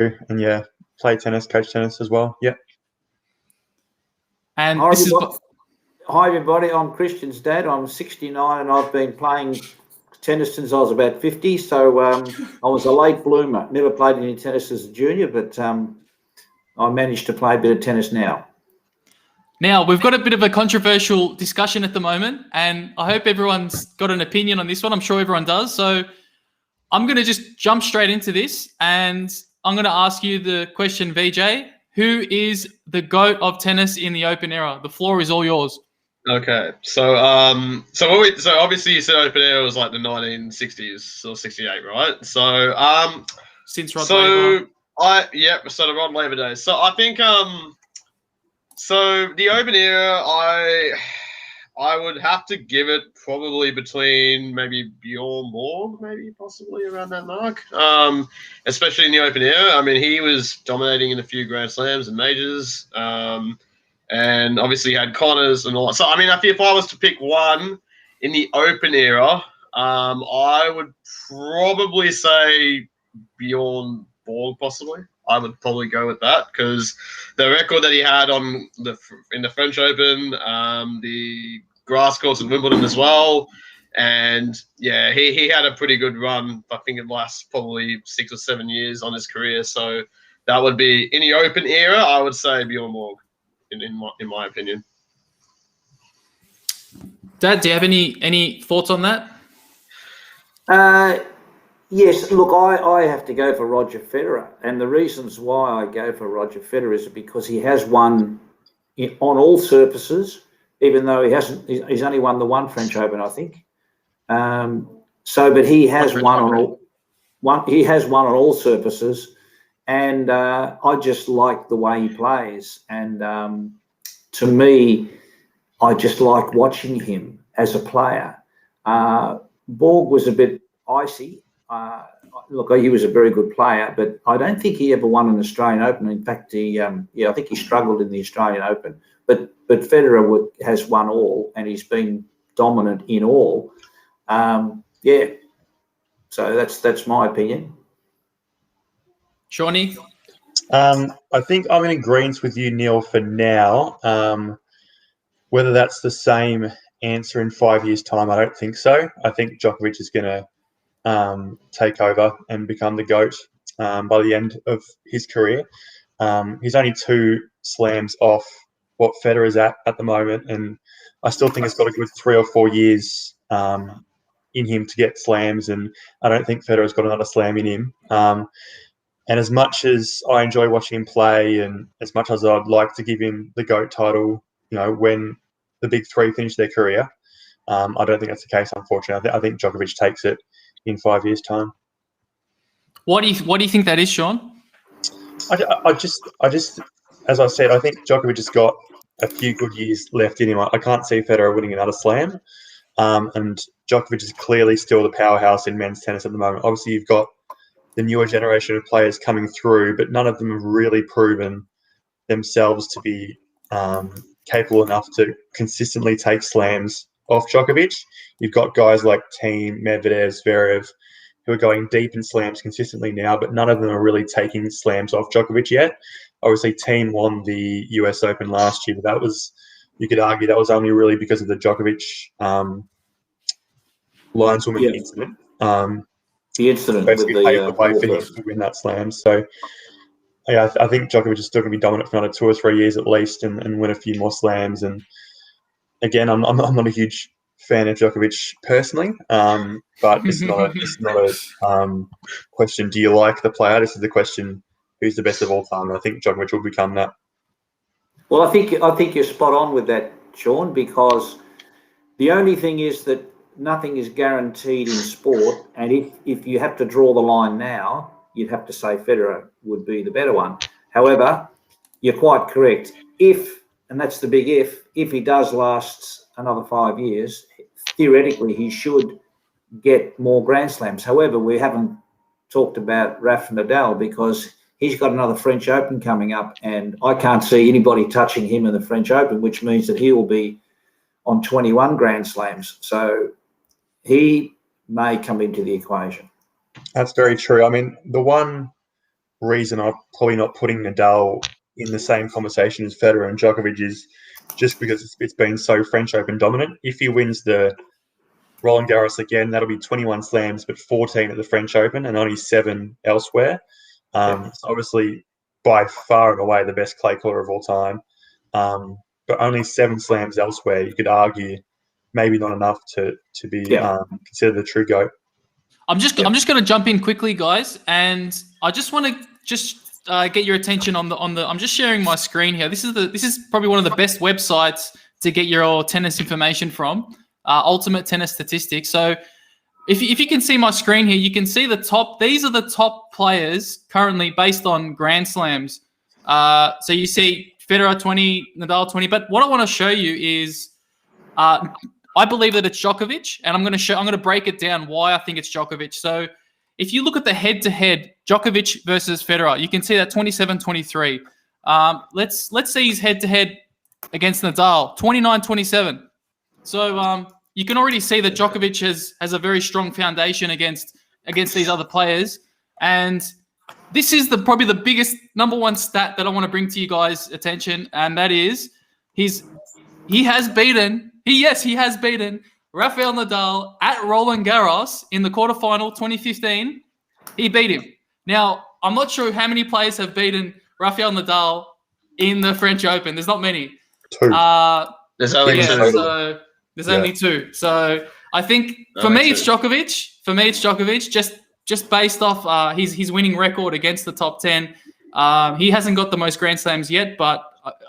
and yeah, play tennis, coach tennis as well. Yeah. And hi everybody, I'm Kristian's dad. I'm 69 and I've been playing tennis since I was about 50. So I was a late bloomer. Never played any tennis as a junior, but I managed to play a bit of tennis now. Now, we've got a bit of a controversial discussion at the moment, and I hope everyone's got an opinion on this one. I'm sure everyone does. So I'm going to just jump straight into this, and I'm going to ask you the question, VJ. Who is the GOAT of tennis in the Open era? The floor is all yours. Okay, so obviously you said Open era was like the 1960s or 68, right? So since Rod Laver. So the Rod Laver days. So I think so the Open era, I would have to give it probably between maybe Bjorn Borg, maybe possibly around that mark. Especially in the Open era. I mean, he was dominating in a few Grand Slams and majors. And obviously had Connors and all that. So I mean, if I was to pick one in the Open era, I would probably say Bjorn Borg, possibly. I would probably go with that because the record that he had in the French Open, the grass courts in Wimbledon as well, and yeah, he had a pretty good run. I think it lasts probably 6 or 7 years on his career. So that would be in the Open era. I would say Bjorn Borg, in my opinion. Dad, do you have any thoughts on that? Yes, look, I have to go for Roger Federer, and the reasons why I go for Roger Federer is because he has won on all surfaces, even though he's only won the one French Open, I think. But he has won on all surfaces, and I just like the way he plays, and to me, I just like watching him as a player. Borg was a bit icy. Look, he was a very good player, but I don't think he ever won an Australian Open. In fact, I think he struggled in the Australian Open. But Federer has won all, and he's been dominant in all. Yeah, so that's my opinion. Shawnee? I think I'm in agreement with you, Neil, for now. Whether that's the same answer in 5 years' time, I don't think so. I think Djokovic is going to take over and become the GOAT by the end of his career. He's only 2 slams off what Federer's at the moment, and I still think it's got a good 3 or 4 years in him to get slams, and I don't think Federer's got another slam in him. And as much as I enjoy watching him play, and as much as I'd like to give him the GOAT title, when the big 3 finish their career, I don't think that's the case, unfortunately. I think Djokovic takes it in 5 years' time. What do you think that is, Sean? I just, as I said, I think Djokovic has got a few good years left in him. I can't see Federer winning another slam, and Djokovic is clearly still the powerhouse in men's tennis at the moment. Obviously, you've got the newer generation of players coming through, but none of them have really proven themselves to be capable enough to consistently take slams off Djokovic. You've got guys like Thiem, Medvedev, Zverev, who are going deep in slams consistently now, but none of them are really taking slams off Djokovic yet. Obviously, Thiem won the US Open last year, but you could argue that was only really because of the Djokovic lineswoman incident. The incident basically with paved the way for him to win that slam. So, yeah, I think Djokovic is still going to be dominant for another 2 or 3 years at least, and win a few more slams. And again, I'm not a huge fan of Djokovic personally, but it's not a question. Do you like the player? This is the question: who's the best of all time? And I think Djokovic will become that. Well, I think you're spot on with that, Sean, because the only thing is that nothing is guaranteed in sport, and if you have to draw the line now, you'd have to say Federer would be the better one. However, you're quite correct. And that's the big if he does last another 5 years, theoretically he should get more Grand Slams. However, we haven't talked about Rafa Nadal because he's got another French Open coming up, and I can't see anybody touching him in the French Open, which means that he will be on 21 Grand Slams. So he may come into the equation. That's very true. I mean, the one reason I'm probably not putting Nadal in the same conversation as Federer and Djokovic is just because it's been so French Open dominant. If he wins the Roland Garros again, that'll be 21 slams, but 14 at the French Open and only 7 elsewhere. It's obviously by far and away the best clay courter of all time, but only 7 slams elsewhere. You could argue maybe not enough to be considered the true GOAT. I'm just going to jump in quickly, guys, and I just want to get your attention on the. I'm just sharing my screen here. This is probably one of the best websites to get your tennis information from. Ultimate Tennis Statistics. So if you can see my screen here, you can see the top. These are the top players currently based on Grand Slams. So you see Federer 20, Nadal 20. But what I want to show you is, I believe that it's Djokovic, and I'm going to break it down why I think it's Djokovic. So if you look at the head-to-head, Djokovic versus Federer, you can see that 27-23. Let's see his head-to-head against Nadal, 29-27. So you can already see that Djokovic has a very strong foundation against these other players. And this is probably the biggest number one stat that I want to bring to you guys' attention, and that is he has beaten Rafael Nadal at Roland Garros in the quarterfinal 2015. He beat him. Now, I'm not sure how many players have beaten Rafael Nadal in the French Open. There's not many. 2. There's only 2. So there's only 2. So I think for me it's Djokovic. Just based off his winning record against the top 10. He hasn't got the most Grand Slams yet, but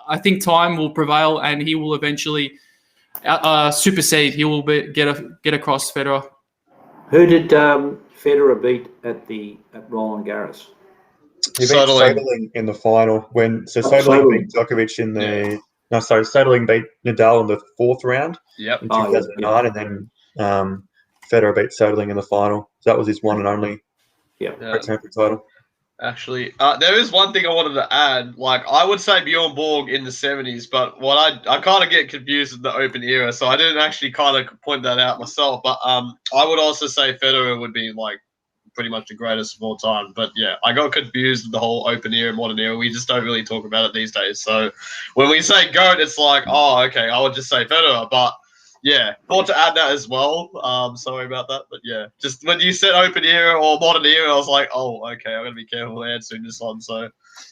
I think time will prevail and he will eventually supersede. He will get across Federer. Who did Federer beat at Roland Garros? He beat Soderling in the final. Soderling beat Djokovic in the Soderling beat Nadal in the 4th round in 2009, and then Federer beat Soderling in the final. So that was his one and only title. Actually, there is one thing I wanted to add. Like, I would say Bjorn Borg in the 70s, but what I kind of get confused with the Open era, so I didn't actually kind of point that out myself. But I would also say Federer would be like pretty much the greatest of all time. But yeah, I got confused with the whole Open era, modern era. We just don't really talk about it these days. So when we say GOAT, it's like, oh, okay, I would just say Federer. But yeah, thought to add that as well. Sorry about that, but yeah, just when you said Open era or modern era, I was like, oh, okay, I'm gonna be careful answering this one. So,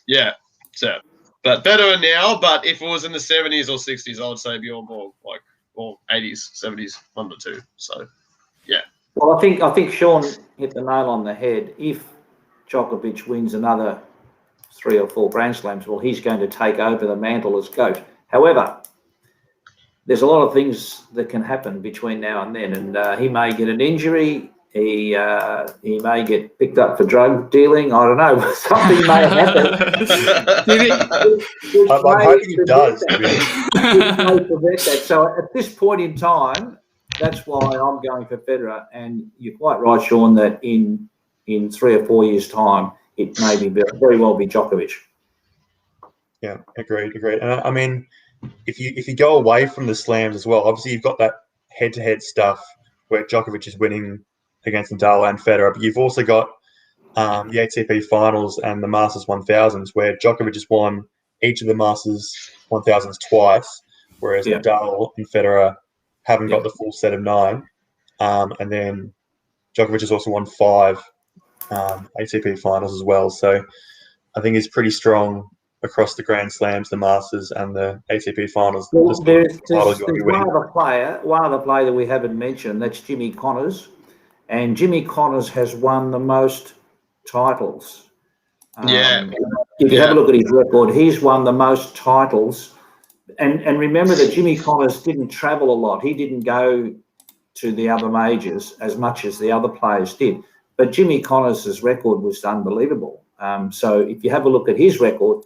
yeah, but Federer now. But if it was in the 70s or 60s, I would say Bjorn Borg, or 80s, 70s, 1 or 2. So, yeah. Well, I think Sean hit the nail on the head. If Djokovic wins another 3 or 4 Grand Slams, well, he's going to take over the mantle as GOAT. However, there's a lot of things that can happen between now and then, and he may get an injury. He may get picked up for drug dealing. I don't know. Something may happen. I'm hoping he does. So at this point in time, that's why I'm going for Federer. And you're quite right, Sean, that in 3 or 4 years' time, it may be very well be Djokovic. Yeah, agreed. And I mean, if you go away from the slams as well, obviously you've got that head-to-head stuff where Djokovic is winning against Nadal and Federer, but you've also got the ATP finals and the Masters 1000s where Djokovic has won each of the Masters 1000s twice, whereas Nadal and Federer haven't got the full set of 9. And then Djokovic has also won 5 ATP finals as well. So I think he's pretty strong across the Grand Slams, the Masters, and the ATP finals. Well, there's one other player that we haven't mentioned. That's Jimmy Connors, and Jimmy Connors has won the most titles. If you have a look at his record, he's won the most titles. And remember that Jimmy Connors didn't travel a lot. He didn't go to the other majors as much as the other players did. But Jimmy Connors' record was unbelievable. So if you have a look at his record,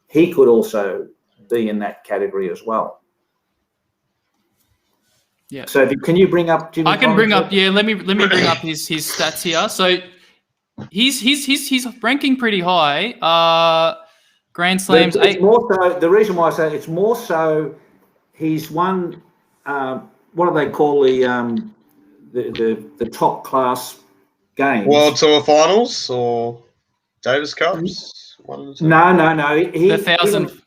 he could also be in that category as well. Yeah. So can you bring up Jimmy? I can bring up. Yeah. Let me bring up his stats here. So he's ranking pretty high. Grand Slams. It's more so. The reason why I say it's more so, he's won. What do they call the top class games? World Tour finals or Davis Cups? No. He, The 1,000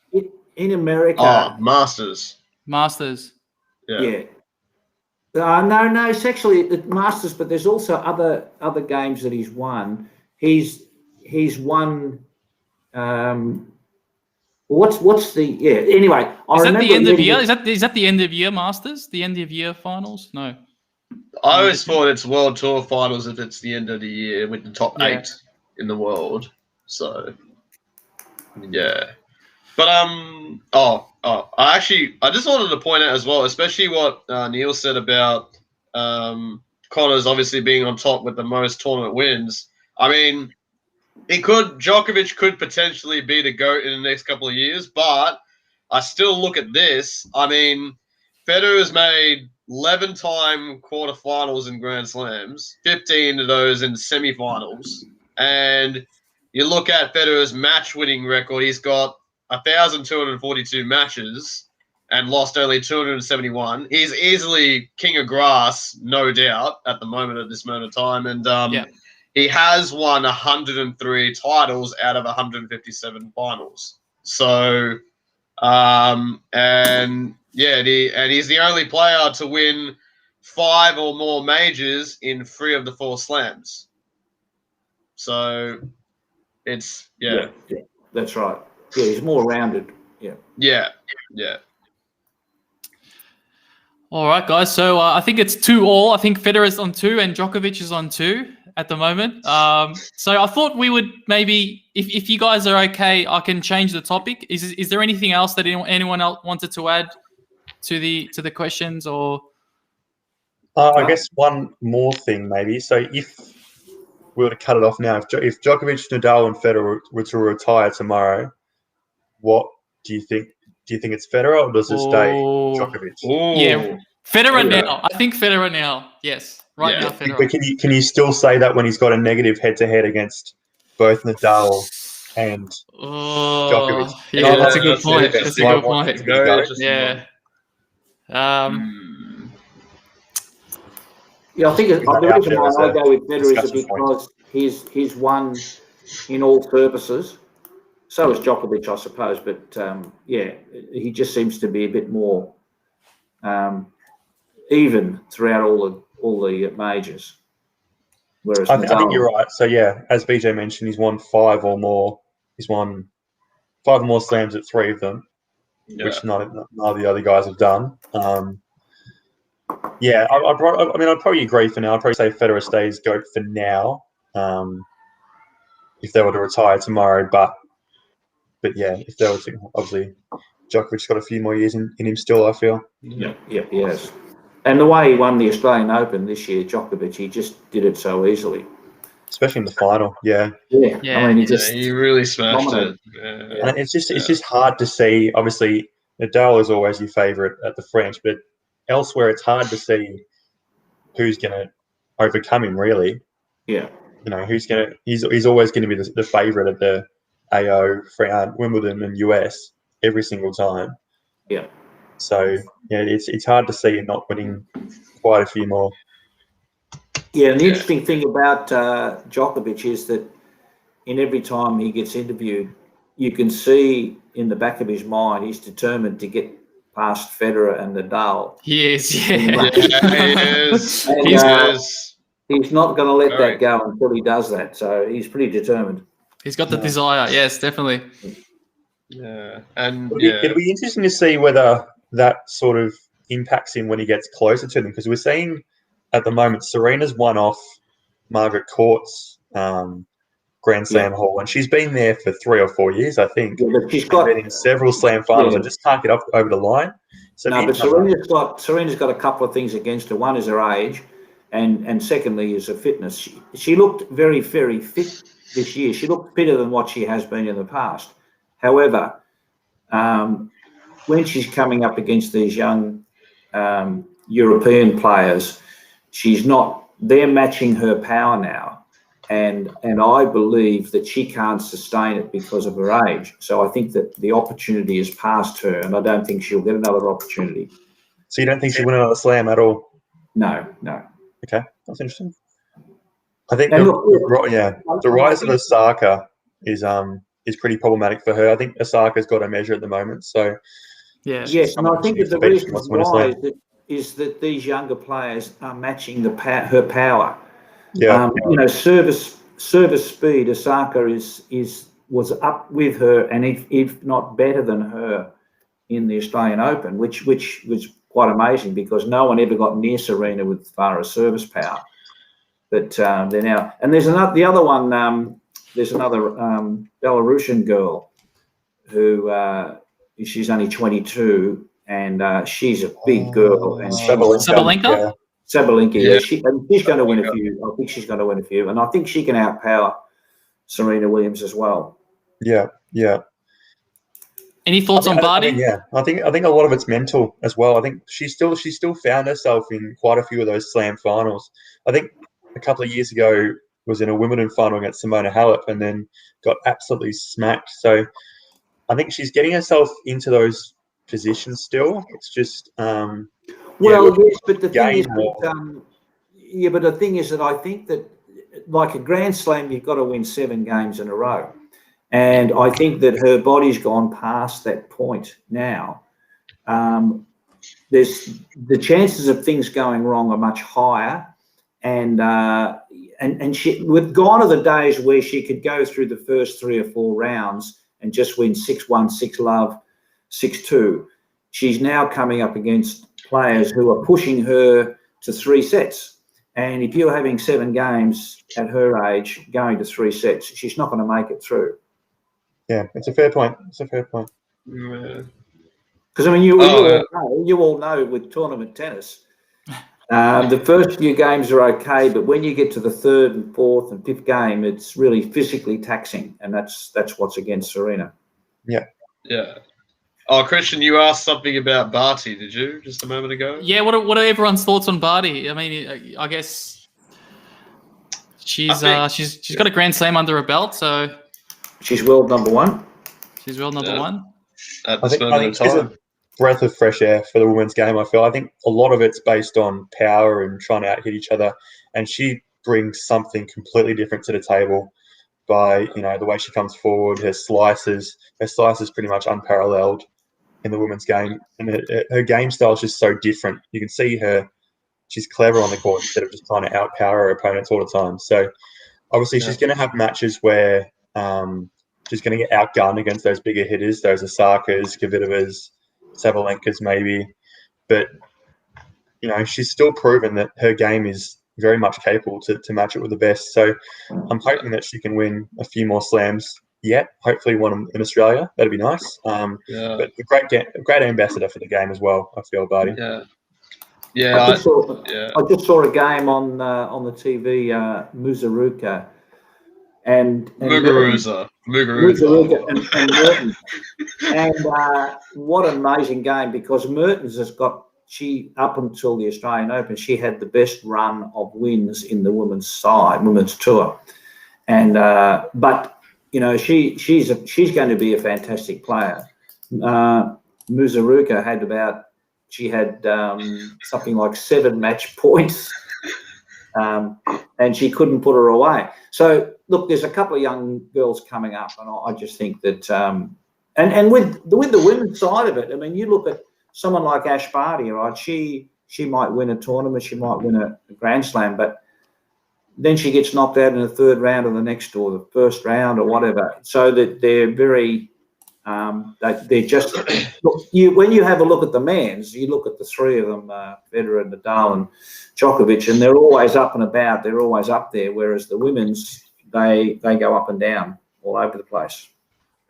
in America. Oh, Masters. Yeah. No. It's actually the Masters, but there's also other games that he's won. He's won. What's the Anyway, Is that the end of year? Is that the end of year Masters? The end of year finals? No. I always thought it's World Tour finals if it's the end of the year with the top 8 in the world. So yeah. But I just wanted to point out as well, especially what Neil said about Connors obviously being on top with the most tournament wins. I mean, Djokovic could potentially be the GOAT in the next couple of years, but I still look at this. I mean, Federer's made 11-time quarterfinals in Grand Slams, 15 of those in semifinals. And you look at Federer's match-winning record, he's got 1,242 matches and lost only 271. He's easily king of grass, no doubt, at the moment, at this moment of time. And he has won 103 titles out of 157 finals. So, and he's the only player to win 5 or more majors in 3 of the 4 slams. So, it's that's right. Yeah, he's more rounded. Yeah. All right, guys. So I think it's 2-2. I think Federer's on 2 and Djokovic is on 2 at the moment. So I thought we would maybe, if you guys are okay, I can change the topic. Is there anything else that anyone else wanted to add to the questions or? I guess one more thing maybe. So if we were to cut it off now, if Djokovic, Nadal, and Federer were to retire tomorrow, what do you think? Do you think it's Federer or does it stay Djokovic? Yeah, Federer now. I think Federer now. Yes, now Federer. But can you still say that when he's got a negative head-to-head against both Nadal and Djokovic? Yeah, that's a good point. That's a good point. Yeah. I think the reason why I go with Federer is because he's won in all surfaces. So is Djokovic, I suppose, but he just seems to be a bit more even throughout all the majors. Whereas I think you're right. So as BJ mentioned, he's won 5 or more. He's won 5 or more slams at 3 of them, which none of the other guys have done. I'd probably agree for now. I'd probably say Federer stays GOAT for now. If they were to retire tomorrow, but if they were to, obviously, Djokovic's got a few more years in him still, I feel. Yeah, yes. And the way he won the Australian Open this year, Djokovic, he just did it so easily. Especially in the final, Yeah. I mean, he really smashed it. Yeah. And it's just hard to see. Obviously, Nadal is always your favourite at the French, but elsewhere it's hard to see who's going to overcome him, really. Yeah. He's always going to be the favourite at the AO, Wimbledon, and US every single time. Yeah. So it's hard to see him not winning quite a few more. Yeah, and the interesting thing about Djokovic is that in every time he gets interviewed, you can see in the back of his mind he's determined to get past Federer and Nadal. He is, he is. And, he's not going to let that go until he does that. So he's pretty determined. He's got the desire. Yes, definitely. Yeah, and it'll be interesting to see whether that sort of impacts him when he gets closer to them, because we're seeing at the moment Serena's won off Margaret Court's Grand Slam haul, and she's been there for 3 or 4 years, I think. Yeah, but she's been in several Slam finals and just can't get up over the line. So but Serena's got a couple of things against her. One is her age, and secondly is her fitness. She looked very, very fit this year. She looked fitter than what she has been in the past. However, when she's coming up against these young European players, they're matching her power now. And I believe that she can't sustain it because of her age. So I think that the opportunity is past her, and I don't think she'll get another opportunity. So you don't think she'll win another Slam at all? No. Okay, that's interesting. I think the rise of Osaka is pretty problematic for her. I think Osaka's got a measure at the moment, so Yeah. Yes, and I think that the reason why is that these younger players are matching her power. Yeah, you know, service speed. Osaka was up with her, and if not better than her in the Australian Open, which was quite amazing because no one ever got near Serena with as far as service power. But they're now, and there's the other one. There's another Belarusian girl who she's only 22, and she's a big girl. And Sabalenka? Sabalenka, yeah. She's going to win a few. I think she's going to win a few, and I think she can outpower Serena Williams as well. Yeah. Any thoughts on Barty? I think a lot of it's mental as well. I think she still found herself in quite a few of those slam finals. I think a couple of years ago was in a Wimbledon final against Simona Halep and then got absolutely smacked. So I think she's getting herself into those positions still. It's just yes, but the thing is that, but the thing is that I think that like a Grand Slam, you've got to win 7 games in a row. And I think that her body's gone past that point now. There's the chances of things going wrong are much higher, and we've gone to the days where she could go through the first 3 or 4 rounds and just win 6-1, 6-love, 6-2. She's now coming up against players who are pushing her to 3 sets. And if you're having 7 games at her age going to 3 sets, she's not going to make it through. Yeah, it's a fair point. Because I mean, you all know with tournament tennis, the first few games are okay, but when you get to the 3rd and 4th and 5th game, it's really physically taxing, and that's what's against Serena. Yeah. Oh, Kristian, you asked something about Barty, did you, just a moment ago? Yeah. What are everyone's thoughts on Barty? I mean, I guess she's got a Grand Slam under her belt, so. She's world number 1. She's world number 1. At this moment in time. She's a breath of fresh air for the women's game, I feel. I think a lot of it's based on power and trying to out-hit each other. And she brings something completely different to the table by, the way she comes forward, her slices. Her slice is pretty much unparalleled in the women's game. And her game style is just so different. You can see she's clever on the court instead of just trying to outpower her opponents all the time. So obviously she's going to have matches where she's going to get outgunned against those bigger hitters, those Osakas, Kvitovas, Sabalenkas maybe. But, she's still proven that her game is very much capable to match it with the best. So I'm hoping that she can win a few more slams yet, hopefully one in Australia. That'd be nice. But a great ambassador for the game as well, I feel, Barty. I just saw a game on the TV, Muguruza. And Muguruza and Mertens. And what an amazing game, because Mertens has got, up until the Australian Open, she had the best run of wins in the women's tour. And but she's going to be a fantastic player. Muguruza had something like 7 match points. And she couldn't put her away. So look, there's a couple of young girls coming up, and I just think that, and with the women's side of it, I mean, you look at someone like Ash Barty, right? She might win a tournament, she might win a Grand Slam, but then she gets knocked out in the 3rd round or the next, or the 1st round or whatever. So that they're very. They're just when you have a look at the men's, you look at the 3 of them, Federer, Nadal, and Djokovic, and they're always up and about. They're always up there. Whereas the women's, they go up and down all over the place.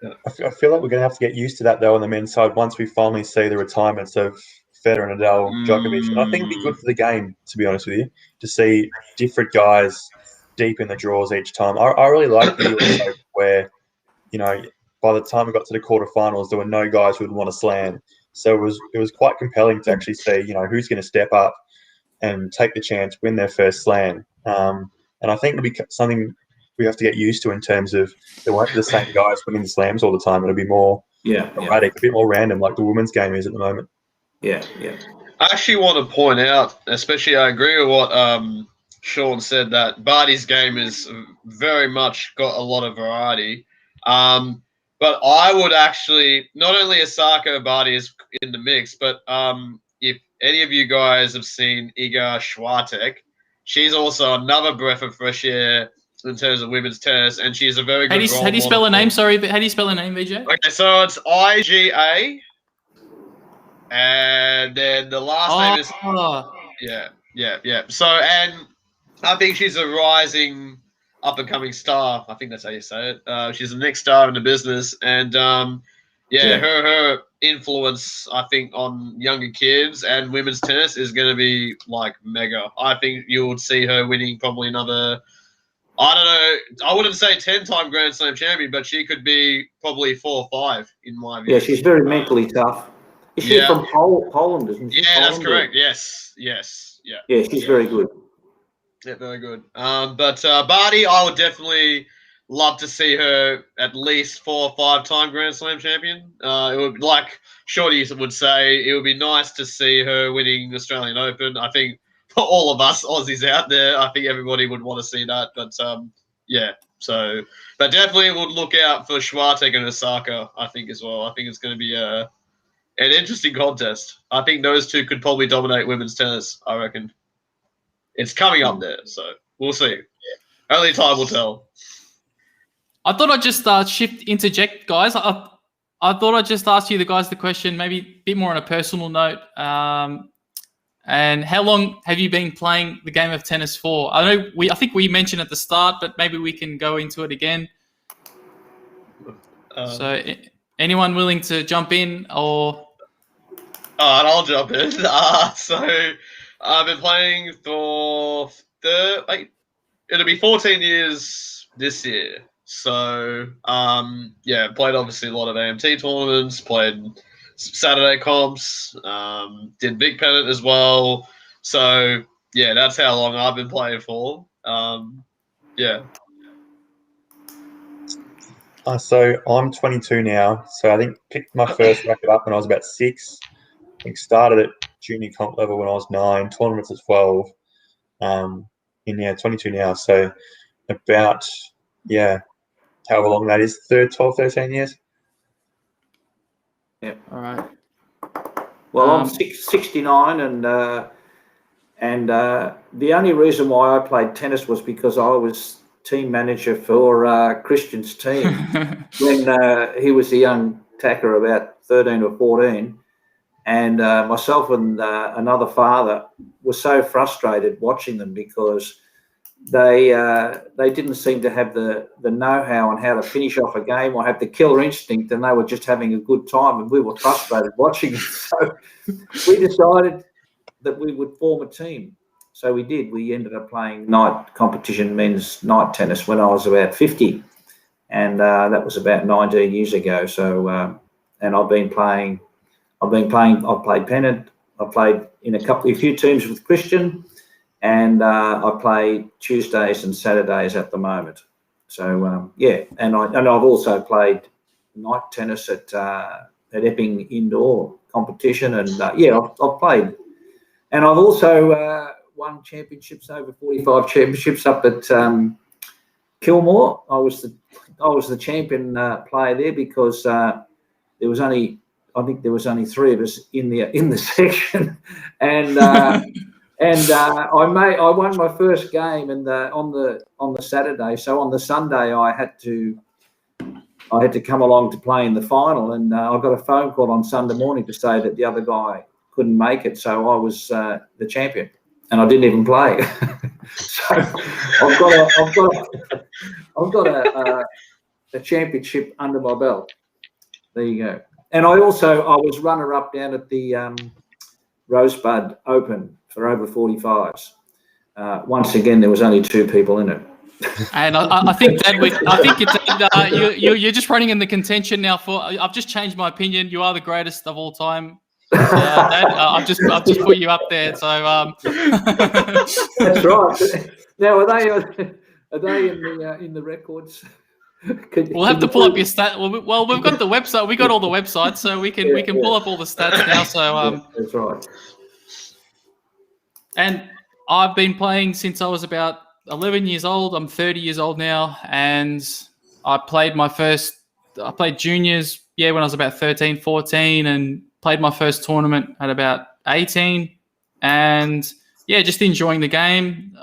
I feel like we're going to have to get used to that though on the men's side once we finally see the retirements of Federer, Nadal, Djokovic. And I think it'd be good for the game, to be honest with you, to see different guys deep in the draws each time. I really like the US Open where by the time we got to the quarterfinals, there were no guys who would want to slam. So it was quite compelling to actually see, who's going to step up and take the chance, win their first slam. And I think it'll be something we have to get used to in terms of there won't be the same guys winning the slams all the time. It'll be more erratic, a bit more random, like the women's game is at the moment. Yeah. I actually want to point out, especially I agree with what Sean said, that Barty's game is very much got a lot of variety. But I would actually, not only Osaka Barty is in the mix, but if any of you guys have seen Iga Swiatek, she's also another breath of fresh air in terms of women's tennis, and she's a very good role How do you spell her model. name? Sorry, but how do you spell her name, VJ? Okay, so it's IGA, and then the last name is yeah. So, and I think she's a rising up and coming star. I think that's how you say it. She's the next star in the business, and her influence, I think, on younger kids and women's tennis is going to be like mega. I think you would see her winning probably another, I don't know, I wouldn't say 10-time Grand Slam champion, but she could be probably 4 or 5 in my view. Yeah, she's very mentally tough. Is she from Poland, isn't she? Yeah, Poland, that's correct. Yes. Yeah, she's very good. Yeah, very good. But Barty, I would definitely love to see her at least 4 or 5-time Grand Slam champion. It would, like Shorty would say, it would be nice to see her winning the Australian Open. I think for all of us Aussies out there, I think everybody would want to see that. But so but definitely would look out for Swiatek and Osaka, I think, as well. I think it's going to be an interesting contest. I think those two could probably dominate women's tennis, I reckon. It's coming up there, so we'll see. Only time will tell. I thought I'd just interject, guys. I thought I'd just ask you the guys the question, maybe a bit more on a personal note. And how long have you been playing the game of tennis for? I think we mentioned at the start, but maybe we can go into it again. So anyone willing to jump in or? All right, I'll jump in. So I've been playing for it'll be 14 years this year. So played obviously a lot of AMT tournaments, played Saturday comps, did Big Pennant as well. So yeah, that's how long I've been playing for. So I'm 22 now. So I think picked my first racket up when I was about 6. I think started at junior comp level when I was 9, tournaments at 12. 22 now. So about, however long that is, 12, 13 years. Yeah. All right. Well, I'm 69, and the only reason why I played tennis was because I was team manager for Kristian's team when he was a young tacker, about 13 or 14. And myself and another father were so frustrated watching them because they didn't seem to have the know-how on how to finish off a game or have the killer instinct, and they were just having a good time, and we were frustrated watching it. So we decided that we would form a team. So we did. We ended up playing night competition, men's night tennis, when I was about 50, and that was about 19 years ago. So and I've played pennant. I played in a few teams with Kristian, and I play Tuesdays and Saturdays at the moment. So and I've also played night tennis at Epping indoor competition, and I've played, and I've also won championships, over 45 championships up at Kilmore. I was the champion player there because there was only 3 of us in the section, and I won my first game on the Saturday. So on the Sunday I had to come along to play in the final, and I got a phone call on Sunday morning to say that the other guy couldn't make it, so I was the champion, and I didn't even play. So I've got a championship under my belt. There you go. And I was runner-up down at the Rosebud Open for over 45s. Once again, there was only 2 people in it. And I think, Dad, you're just running in the contention now for. I've just changed my opinion. You are the greatest of all time, Dad. I've just put you up there. So that's right. Now, are they in the records? We'll have to pull up your stat. Well, we've got the website. We got all the websites, so we can pull up all the stats now. So that's right. And I've been playing since I was about 11 years old. I'm 30 years old now, and I played juniors, when I was about 13, 14, and played my first tournament at about 18. And just enjoying the game.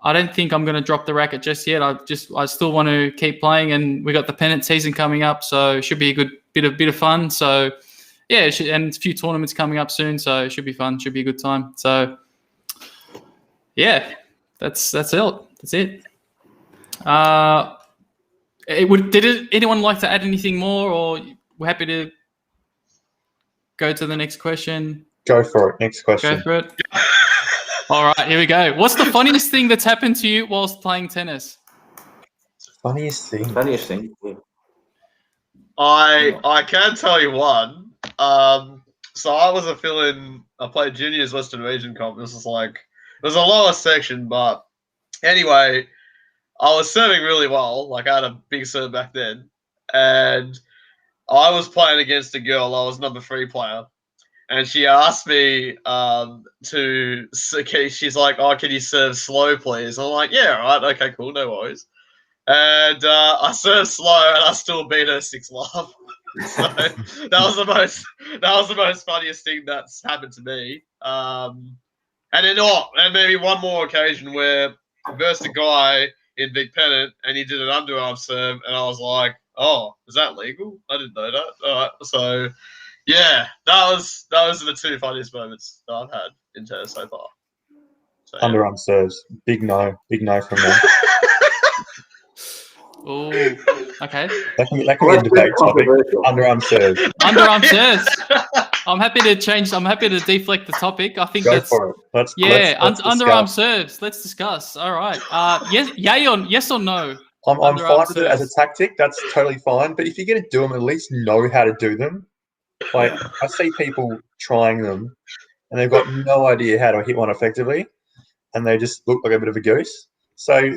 I don't think I'm going to drop the racket just yet. I still want to keep playing, and we got the pennant season coming up, so it should be a good bit of fun. So and a few tournaments coming up soon, so it should be fun. Should be a good time. So that's it. That's it. Did anyone like to add anything more, or we're happy to go to the next question? Go for it. Next question. Go for it. All right, here we go. What's the funniest thing that's happened to you whilst playing tennis? Funniest thing. I can tell you one. So I was I played juniors Western Region comp. This was it was a lower section, but anyway, I was serving really well. I had a big serve back then, and I was playing against a girl. I was number 3 player. And she asked me she's like, "Oh, can you serve slow, please?" I'm like, "Yeah, all right, okay, cool, no worries." And I served slow, and I still beat her 6 love. So that was the most funniest thing that's happened to me. And maybe one more occasion where I versed a guy in big pennant, and he did an underarm serve, and I was like, "Oh, is that legal? I didn't know that." All right, so. Yeah, those are the 2 funniest moments that I've had in tennis so far. So, Underarm serves. Big no from me. Oh, okay. That can be a debate topic. Underarm serves. Underarm serves. I'm happy to deflect the topic. I think Go for it. Let's underarm serves. Let's discuss. All right. Yes or no? I'm fine with it as a tactic. That's totally fine. But if you're going to do them, at least know how to do them. I see people trying them, and they've got no idea how to hit one effectively, and they just look like a bit of a goose. So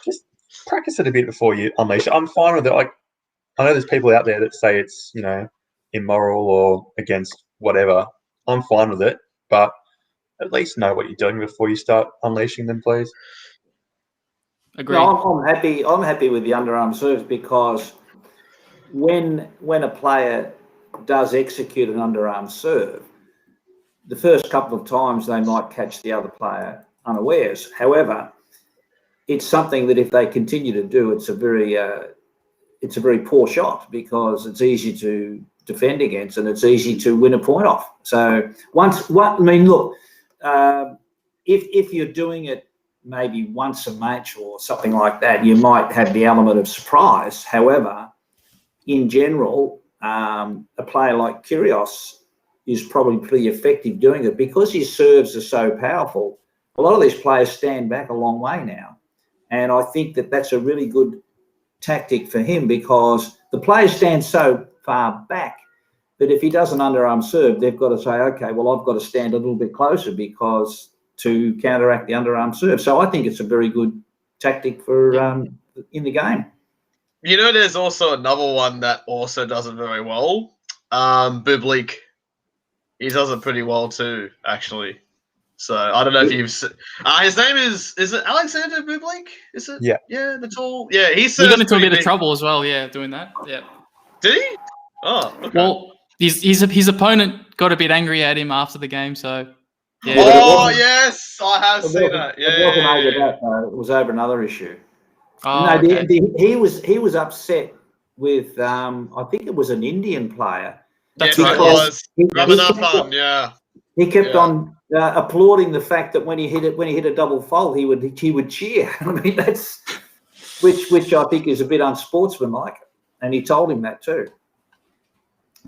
just practice it a bit before you unleash it. I'm fine with it. I know there's people out there that say it's immoral or against whatever. I'm fine with it, but at least know what you're doing before you start unleashing them, please. Agreed. No, I'm happy with the underarm serves, because when a player does execute an underarm serve, the first couple of times they might catch the other player unawares. However, it's something that if they continue to do, it's a very poor shot, because it's easy to defend against and it's easy to win a point off. So if you're doing it maybe once a match or something like that, you might have the element of surprise. However, in general, a player like Kyrgios is probably pretty effective doing it, because his serves are so powerful. A lot of these players stand back a long way now, and I think that that's a really good tactic for him, because the players stand so far back that if he does an underarm serve, they've got to say, okay, well, I've got to stand a little bit closer to counteract the underarm serve. So I think it's a very good tactic for in the game. There's also another one that also does it very well. Bublik. He does it pretty well too, actually. So I don't know if you've his name is it Alexander Bublik? Is it? Yeah. Yeah, the tall. Yeah, he got into a bit of trouble as well, doing that. Yeah. Did he? Oh, okay. Well, his opponent got a bit angry at him after the game, so yeah. Oh yes, I have seen that. Yeah. It wasn't over that though. It was over another issue. Oh, no, okay. he was upset with I think it was an Indian player. That's right. right. Yeah. He kept on applauding the fact that when he hit a double fault, he would cheer. I mean, that's which I think is a bit unsportsmanlike, and he told him that too.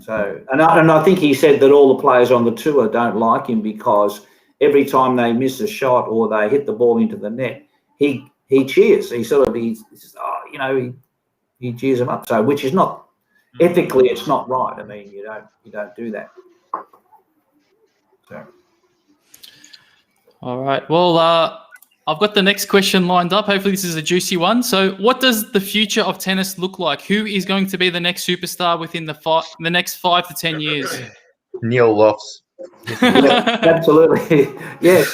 So, and I think he said that all the players on the tour don't like him, because every time they miss a shot or they hit the ball into the net, he cheers. He says, he cheers them up. So, which is not ethically, it's not right. I mean, you don't do that. So. All right. Well, I've got the next question lined up. Hopefully this is a juicy one. So what does the future of tennis look like? Who is going to be the next superstar within the next 5 to 10 years? Neil Lofts. Yeah, absolutely. Yes.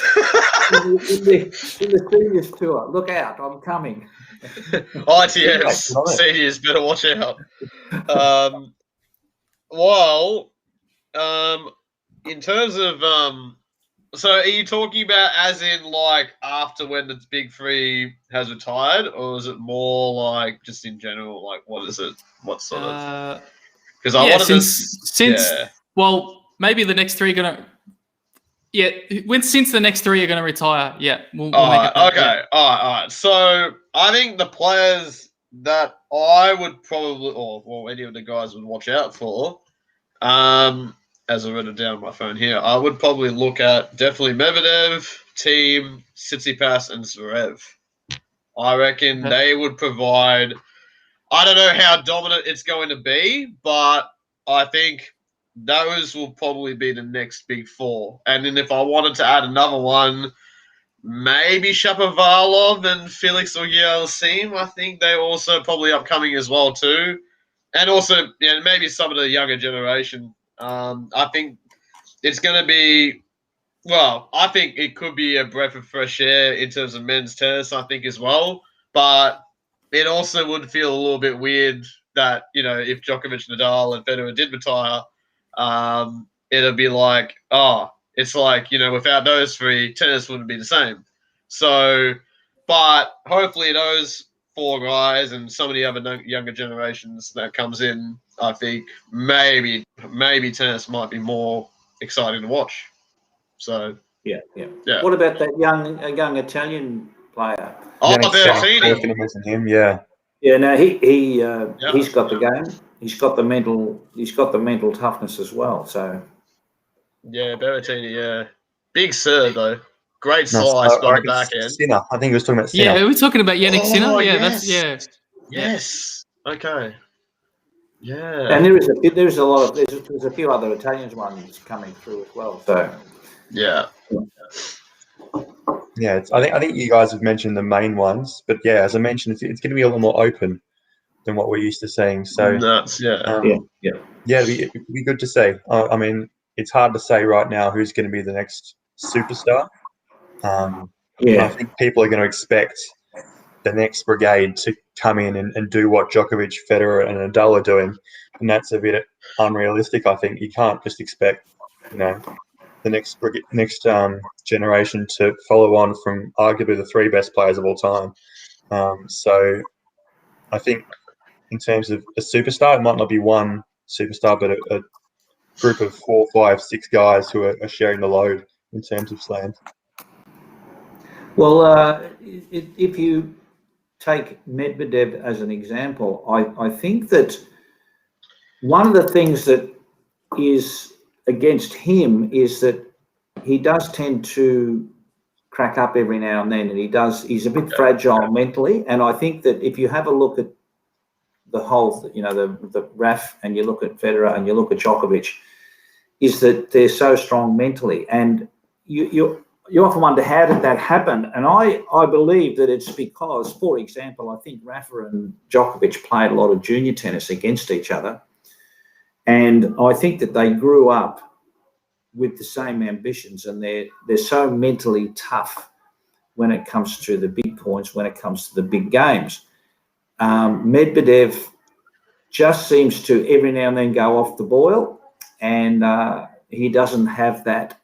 in the seniors tour. Look out, I'm coming. ITS seniors better watch out. In terms of so are you talking about as in like after when the big three has retired, or is it more like just in general? Like what is it? What sort of? Because I wanted since well, maybe the next three are gonna. Yeah, since the next three are going to retire, we'll make it. Okay, all right. So I think the players that I would probably, or any of the guys would watch out for, as I wrote it down on my phone here, I would probably look at definitely Medvedev, Thiem, Tsitsipas, and Zverev. I reckon they would provide. I don't know how dominant it's going to be, but I think those will probably be the next big four. And then if I wanted to add another one, maybe Shapovalov and Felix Auger-Aliassime. I think they're also probably upcoming as well too. And also, maybe some of the younger generation. I think it's going to be, I think it could be a breath of fresh air in terms of men's tennis, I think as well. But it also would feel a little bit weird that, if Djokovic, Nadal, and Federer did retire, it'll be like, it's like, without those three, tennis wouldn't be the same. So, but hopefully those four guys and some of the other younger generations that comes in, I think maybe tennis might be more exciting to watch. So yeah. What about that young Italian player? Berrettini. Can you mention him? Yeah. Yeah. No, he's got the game. He's got the mental toughness as well. So. Yeah, Berrettini. Yeah, big serve though. Great slice on the back end. Sinner. I think he was talking about Sinner. Yeah, we're talking about Yannick Sinner. Yes. Okay. Yeah. And there's a few other Italians ones coming through as well. So. Yeah. Yeah, I think you guys have mentioned the main ones, but as I mentioned, it's going to be a little more open than what we're used to seeing. So it'd be good to see. I mean, it's hard to say right now who's going to be the next superstar. I think people are going to expect the next brigade to come in and do what Djokovic, Federer, and Nadal are doing, and that's a bit unrealistic. I think you can't just expect, the next generation to follow on from arguably the three best players of all time. So I think in terms of a superstar, it might not be one superstar, but a group of 4, 5, 6 guys who are sharing the load in terms of slams. Well, if you take Medvedev as an example, I think that one of the things that is against him is that he does tend to crack up every now and then, and he's a bit fragile mentally. And I think that if you have a look at the whole, the RAF, and you look at Federer and you look at Djokovic, is that they're so strong mentally. And you often wonder, how did that happen? And I believe that it's because, for example, I think Rafa and Djokovic played a lot of junior tennis against each other. And I think that they grew up with the same ambitions, and they're so mentally tough when it comes to the big points, when it comes to the big games. Medvedev just seems to every now and then go off the boil, and he doesn't have that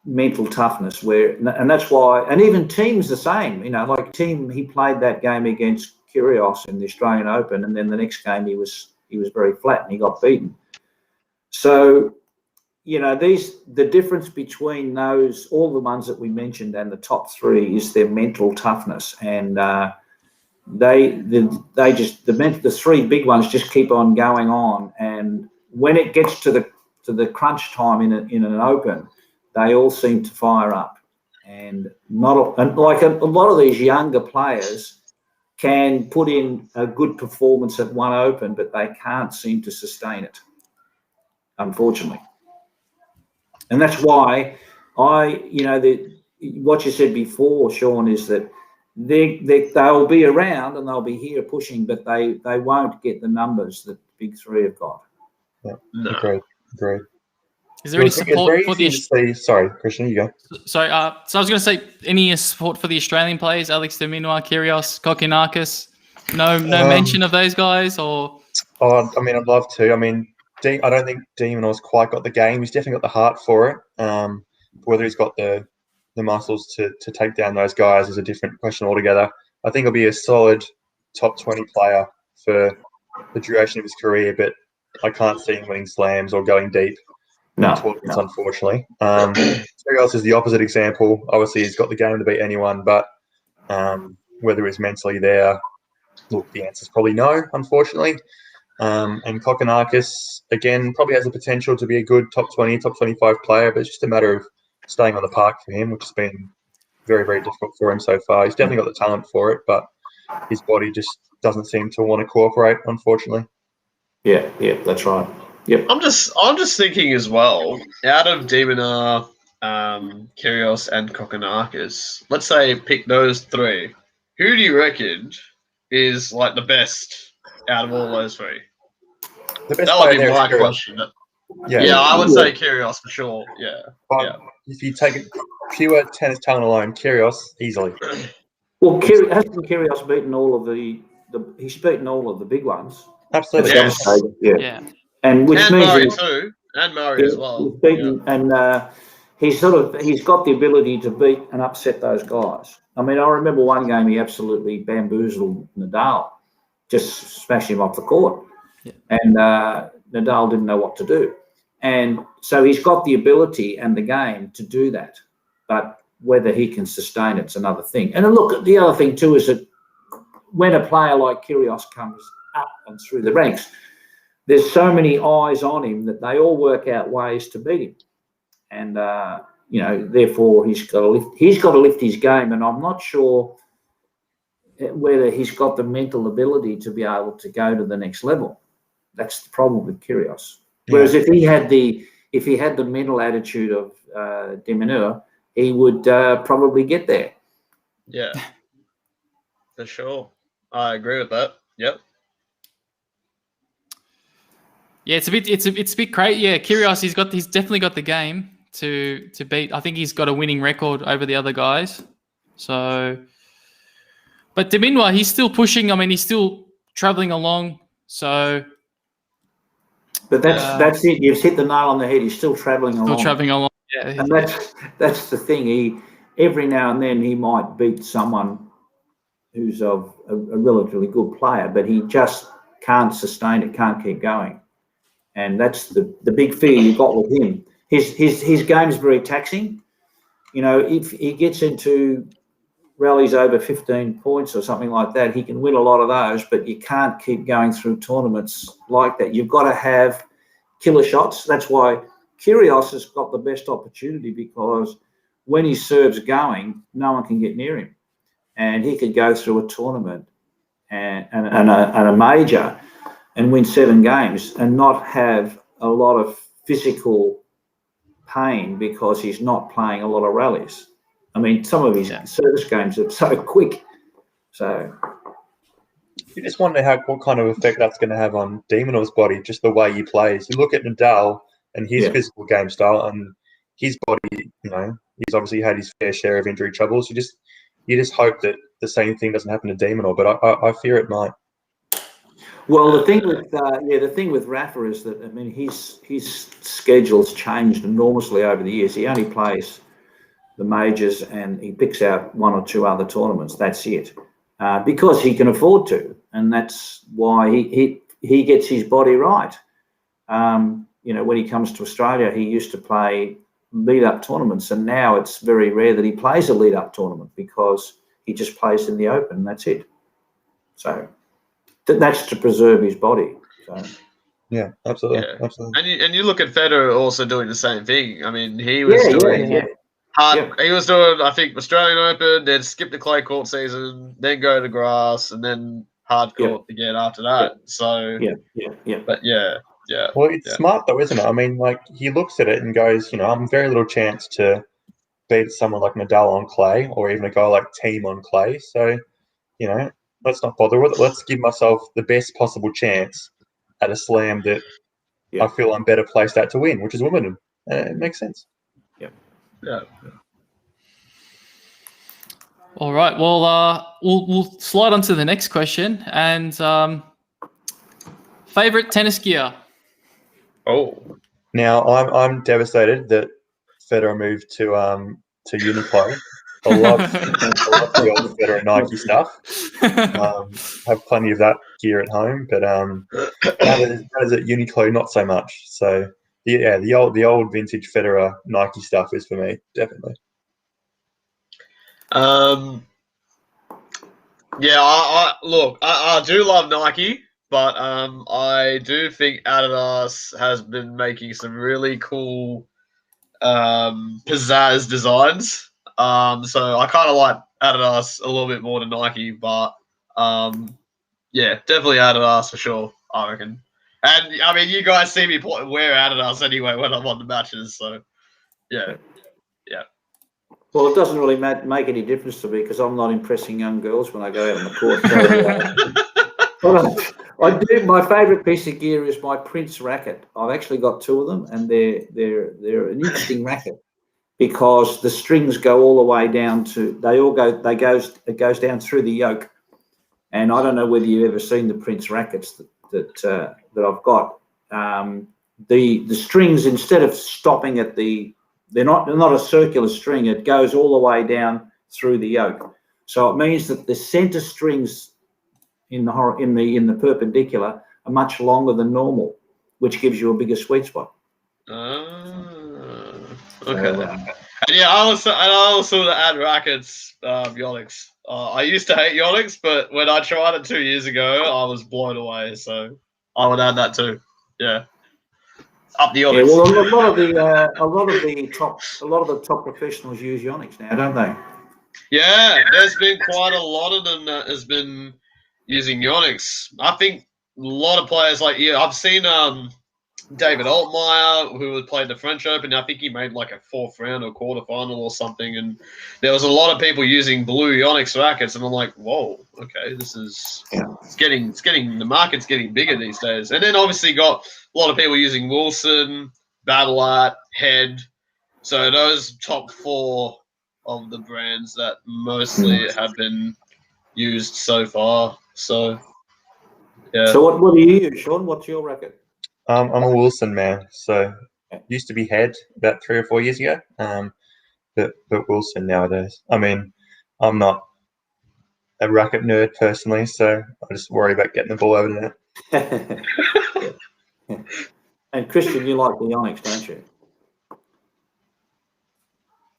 mental toughness and that's why, and even Thiem's the same, like Thiem, he played that game against Kyrgios in the Australian Open, and then the next game he was very flat and he got beaten. So, the difference between all the ones that we mentioned and the top three is their mental toughness, and the three big ones just keep on going on, and when it gets to the crunch time in an Open, they all seem to fire up, and like a lot of these younger players can put in a good performance at one Open, but they can't seem to sustain it, unfortunately. And that's why what you said before, Sean, is that they'll be around and they'll be here pushing, but they won't get the numbers that the big three have got. Yeah, no. Agreed. Is there any support for the? Sorry, Kristian, you go. Sorry, so I was going to say, any support for the Australian players, Alex de Minaur, Kyrgios, Kokkinakis? No mention of those guys, or? Oh, I mean, I'd love to. I mean, I don't think de Minaur's quite got the game. He's definitely got the heart for it. Whether he's got the muscles to take down those guys is a different question altogether. I think he'll be a solid top 20 player for the duration of his career, but I can't see him winning slams or going deep in tournaments, unfortunately. Kyrgios is the opposite example. Obviously, he's got the game to beat anyone, but whether he's mentally there, look, the answer is probably no, unfortunately. And Kokkinakis, again, probably has the potential to be a good top 20, top 25 player, but it's just a matter of staying on the park for him, which has been very, very difficult for him so far. He's definitely got the talent for it, but his body just doesn't seem to want to cooperate, unfortunately. Yeah, that's right. Yep. I'm just thinking as well, out of de Minaur, Kyrgios and Kokkinakis, let's say pick those three. Who do you reckon is like the best out of all those three? The best that would be my question. Yeah, I would say Kyrgios for sure. Yeah. But if you take pure tennis talent alone, Kyrgios easily. Well, hasn't Kyrgios beaten all of he's beaten all of the big ones? Absolutely. Yes. Yeah. And which means Murray too, and Murray as well. He's beaten, and he's got the ability to beat and upset those guys. I mean, I remember one game he absolutely bamboozled Nadal, just smashed him off the court, and Nadal didn't know what to do, and so he's got the ability and the game to do that, but whether he can sustain it's another thing. And look, the other thing too is that when a player like Kyrgios comes up and through the ranks, there's so many eyes on him that they all work out ways to beat him, and therefore he's got to lift his game. And I'm not sure whether he's got the mental ability to be able to go to the next level. That's the problem with Kyrgios. Whereas if he had the mental attitude of de Minaur, he would probably get there. Yeah, for sure. I agree with that. Yep. Yeah, it's a bit crazy. Yeah, Kyrgios, he's definitely got the game to beat. I think he's got a winning record over the other guys. So, but de Minaur, he's still pushing. I mean, he's still traveling along. So, but that's it. You've hit the nail on the head. He's still traveling along. Still traveling along. Yeah, and that's the thing. He every now and then he might beat someone who's of a relatively good player, but he just can't sustain it. Can't keep going. And that's the big fear you've got with him. His game's very taxing. If he gets into rallies over 15 points or something like that, he can win a lot of those, but you can't keep going through tournaments like that. You've got to have killer shots. That's why Kyrgios has got the best opportunity, because when he serves going, no one can get near him. And he could go through a tournament and a major and win 7 games and not have a lot of physical pain because he's not playing a lot of rallies. I mean, some of his service games are so quick. So you just wonder what kind of effect that's going to have on de Minaur's body, just the way he plays. You look at Nadal and his physical game style, and his body, he's obviously had his fair share of injury troubles. You just hope that the same thing doesn't happen to de Minaur, but I fear it might. Well, the thing with Rafa is that, I mean, his schedule's changed enormously over the years. He only plays the majors and he picks out 1 or 2 other tournaments. That's it, because he can afford to, and that's why he gets his body right. When he comes to Australia, he used to play lead-up tournaments, and now it's very rare that he plays a lead-up tournament because he just plays in the Open, and that's it. So that's to preserve his body. So. Yeah, absolutely. Yeah. Absolutely. And you look at Federer also doing the same thing. I mean, he was doing hard. Yeah. He was doing, I think, Australian Open, then skip the clay court season, then go to grass, and then hard court again after that. So But yeah. Well, it's smart though, isn't it? I mean, like, he looks at it and goes, I'm very little chance to beat someone like Nadal on clay, or even a guy like Thiem on clay. So, let's not bother with it. Let's give myself the best possible chance at a slam that I feel I'm better placed at to win, which is Wimbledon. It makes sense. Yeah. All right. Well, we'll slide on to the next question. And favorite tennis gear? Oh. Now I'm devastated that Federer moved to Uniqlo. I love the old Federer Nike stuff. Have plenty of that gear at home, but now that is at Uniqlo, not so much. So the old vintage Federer Nike stuff is for me, definitely. Yeah, I do love Nike, but I do think Adidas has been making some really cool pizzazz designs. So I kind of like Adidas a little bit more than Nike, but yeah, definitely Adidas for sure, I reckon. And I mean, you guys see me wear Adidas anyway when I'm on the matches, so yeah. Well, it doesn't really make any difference to me because I'm not impressing young girls when I go out on the court. So, I do. My favourite piece of gear is my Prince racket. I've actually got two of them, and they're an interesting racket because the strings go all the way down to it goes down through the yoke. And I don't know whether you've ever seen the Prince rackets that I've got. The strings, instead of stopping at they're not a circular string. It goes all the way down through the yoke. So it means that the centre strings in the perpendicular are much longer than normal, which gives you a bigger sweet spot. Okay. So, And yeah, I also add rackets, Yonex. I used to hate Yonex, but when I tried it 2 years ago, I was blown away. So I would add that too. Yeah. Up the Yonex. Yeah, well, a lot of the top professionals use Yonex now, don't they? Yeah, there's been quite a lot of them that has been using Yonex. I think a lot of players I've seen David Altmaier, who played the French Open. I think he made like a fourth round or quarterfinal or something, and there was a lot of people using blue Yonex rackets, and I'm like, whoa, okay, this is it's getting the market's getting bigger these days. And then obviously got a lot of people using Wilson, Babolat, Head. So those top four of the brands that mostly have been used so far. So yeah. So what do you use, Sean? What's your racket? I'm a Wilson man, so used to be Head about 3 or 4 years ago, but Wilson nowadays. I mean, I'm not a racket nerd personally, so I just worry about getting the ball over there. And Kristian, you like the Yonex, don't you?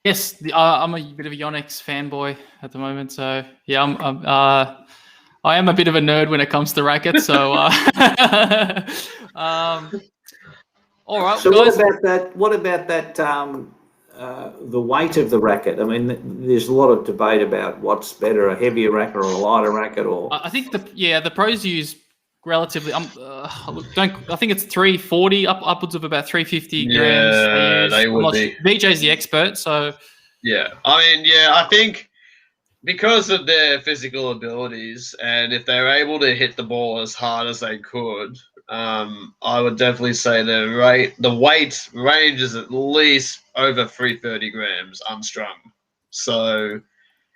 Yes, I'm a bit of a Yonex fanboy at the moment. So yeah, I am a bit of a nerd when it comes to rackets. So all right. So guys. what about that? The weight of the racket. I mean, there's a lot of debate about what's better, a heavier racket or a lighter racket. Or I think the pros use relatively. I think it's 340 upwards of about 350 grams. Yeah, they would be. BJ's the expert, so yeah. I mean, yeah, I think because of their physical abilities, and if they're able to hit the ball as hard as they could, I would definitely say the weight range is at least over 330 grams unstrung. So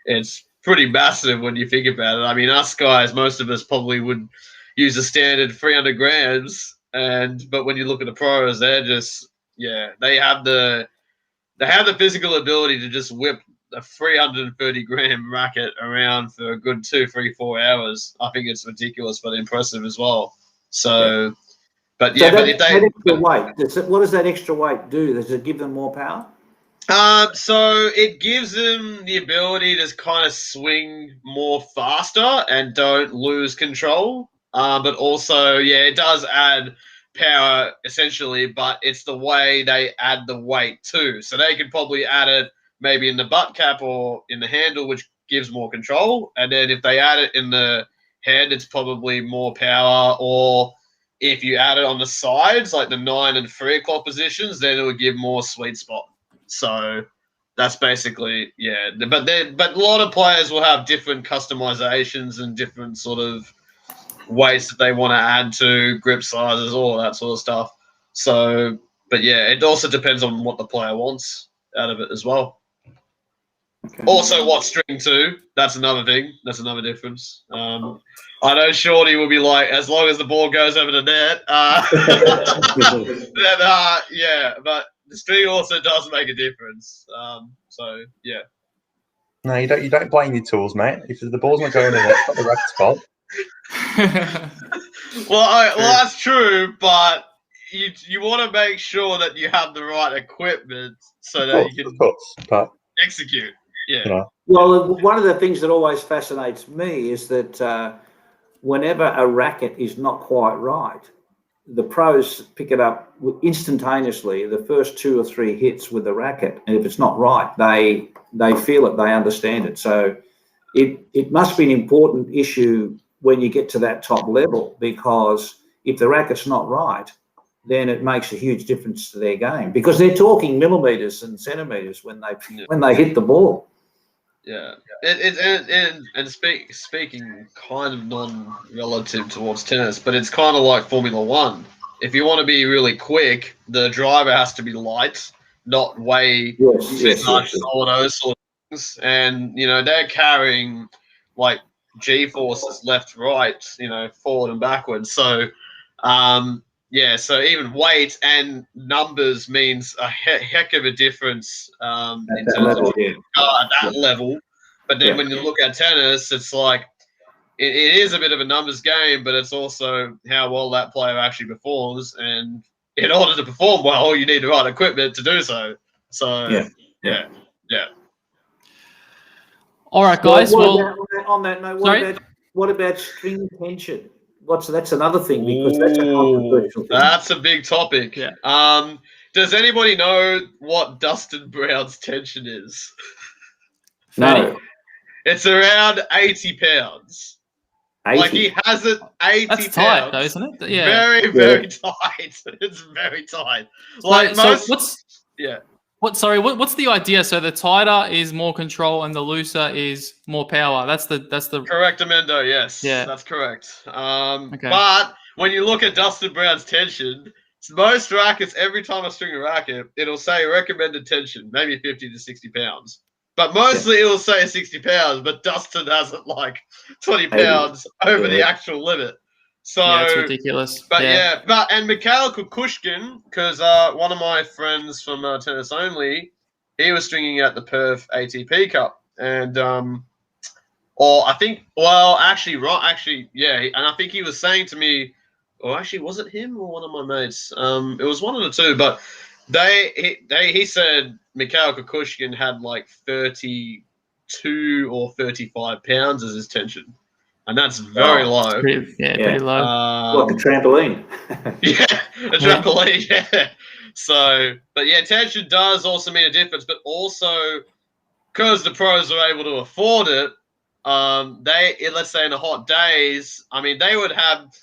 it's pretty massive when you think about it. I mean, us guys, most of us probably would use a standard 300 grams, but when you look at the pros, they're just they have the physical ability to just whip a 330 gram racket around for a good 2, 3, 4 hours. I think it's ridiculous, but impressive as well. So, but yeah, what does that extra weight do? Does it give them more power? So it gives them the ability to kind of swing more faster and don't lose control. But also, it does add power essentially, but it's the way they add the weight too. So they could probably add it maybe in the butt cap or in the handle, which gives more control. And then if they add it in the head, it's probably more power. Or if you add it on the sides, like the 9 and 3 o'clock positions, then it would give more sweet spot. So that's basically But a lot of players will have different customizations and different sort of weights that they want to add to grip sizes, all that sort of stuff. So but yeah, it also depends on what the player wants out of it as well. Okay. Also, what string too? That's another thing. That's another difference. I know Shorty will be like, as long as the ball goes over the net. Then, yeah, but the string also does make a difference. So yeah. No, you don't blame your tools, mate. If the ball's not going in, it's not the racket's fault. Well, that's true, but you want to make sure that you have the right equipment so that you can but execute. Yeah. You know. Well, one of the things that always fascinates me is that whenever a racket is not quite right, the pros pick it up instantaneously, the first 2 or 3 hits with the racket. And if it's not right, they feel it, they understand it. So it must be an important issue when you get to that top level, because if the racket's not right, then it makes a huge difference to their game, because they're talking millimeters and centimeters when they hit the ball. Yeah, speaking kind of non-relative towards tennis, but it's kind of like Formula One. If you want to be really quick, the driver has to be light, not weigh too much, all those sort of things. And they're carrying like G-forces left, right, forward and backwards. So, yeah, so even weight and numbers means a heck of a difference in terms of at that level. But then when you look at tennis, it's like it is a bit of a numbers game, but it's also how well that player actually performs. And in order to perform well, you need the right equipment to do so. So, yeah. All right, guys. On that note, what about string tension? That's another thing, because that's a controversial thing. That's a big topic. Yeah. Does anybody know what Dustin Brown's tension is? No. It's around 80 pounds. 80? Like, he has it 80 That's pounds. tight, though, isn't it? Yeah. Very, very tight. It's very tight. Like, what's the idea? So the tighter is more control and the looser is more power. That's the correct, Amendo. Yes, that's correct. But when you look at Dustin Brown's tension, most rackets, every time I string a racket, it'll say recommended tension, maybe 50 to 60 pounds. But mostly it'll say 60 pounds, but Dustin has it like 20 pounds over the actual limit. So it's ridiculous. And Mikhail Kukushkin, because one of my friends from Tennis Only, he was stringing at the Perth ATP Cup, and and I think he was saying to me, or actually was it him or one of my mates? It was one of the two, but he said Mikhail Kukushkin had like 32 or 35 pounds as his tension. And that's very low. Pretty low. Like a trampoline. A trampoline, yeah. So, but yeah, tension does also mean a difference, but also because the pros are able to afford it, let's say in the hot days, I mean, they would have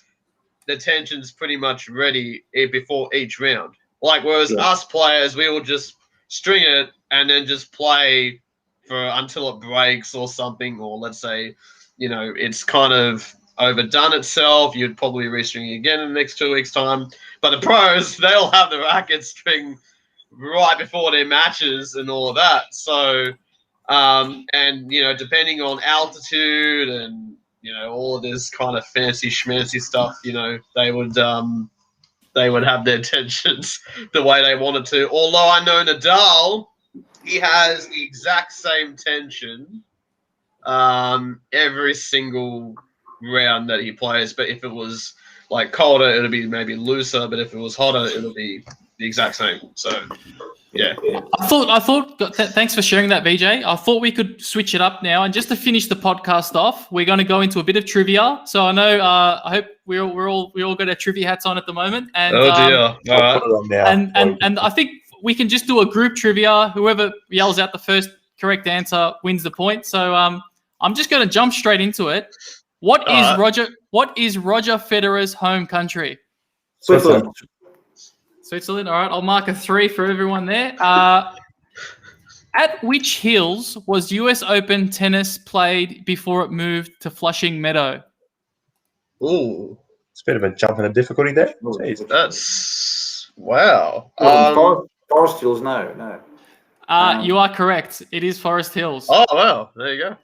the tensions pretty much ready before each round. Like, whereas us players, we will just string it and then just play until it breaks or something, or let's say, it's kind of overdone itself. You'd probably restring it again in the next 2 weeks' time. But the pros, they'll have the racket string right before their matches and all of that. So, and depending on altitude and all of this kind of fancy schmancy stuff, they would have their tensions the way they wanted to. Although I know Nadal, he has the exact same tension every single round that he plays. But if it was like colder, it'll be maybe looser. But if it was hotter, it'll be the exact same. So, yeah. I thought. Thanks for sharing that, VJ. I thought we could switch it up now, and just to finish the podcast off, we're going to go into a bit of trivia. So I know. I hope we all got our trivia hats on at the moment. And, oh dear! All right. Put it on now. And I think we can just do a group trivia. Whoever yells out the first correct answer wins the point. So I'm just going to jump straight into it. What is Roger Federer's home country? Switzerland. Switzerland. All right, I'll mark a 3 for everyone there. At which hills was US Open tennis played before it moved to Flushing Meadow? Ooh, it's a bit of a jump in the difficulty there. That's Wow. Forest Hills, no. You are correct. It is Forest Hills. Oh wow, there you go.